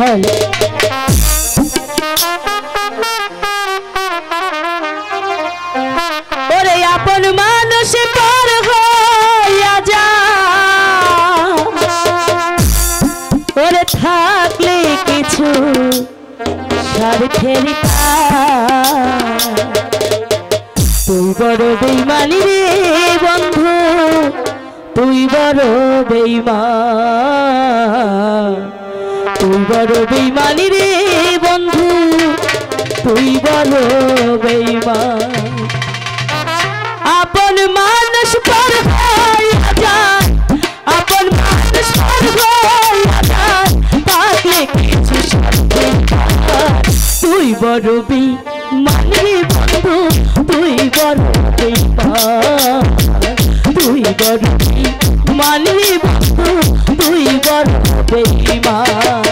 হয় ওরে আপন মানুষ পর হইয়া যা ওরে থাকলে কিছু স্বার্থের তুই বড় বেঈমানি রে বন্ধু তুই বড় বেঈমান তুই বড় বেঈমানি রে বন্ধু তুই বড় বেঈমান আপন মানুষ পর হইয়া যায় আপন মানুষ পর হইয়া যায় থাকলে কিছু স্বার্থের তুই বড় বেঈমানি রে বন্ধু তুই বড় বেঈমান তুই বড় বেঈমানি রে বন্ধু তুই বড় বেঈমান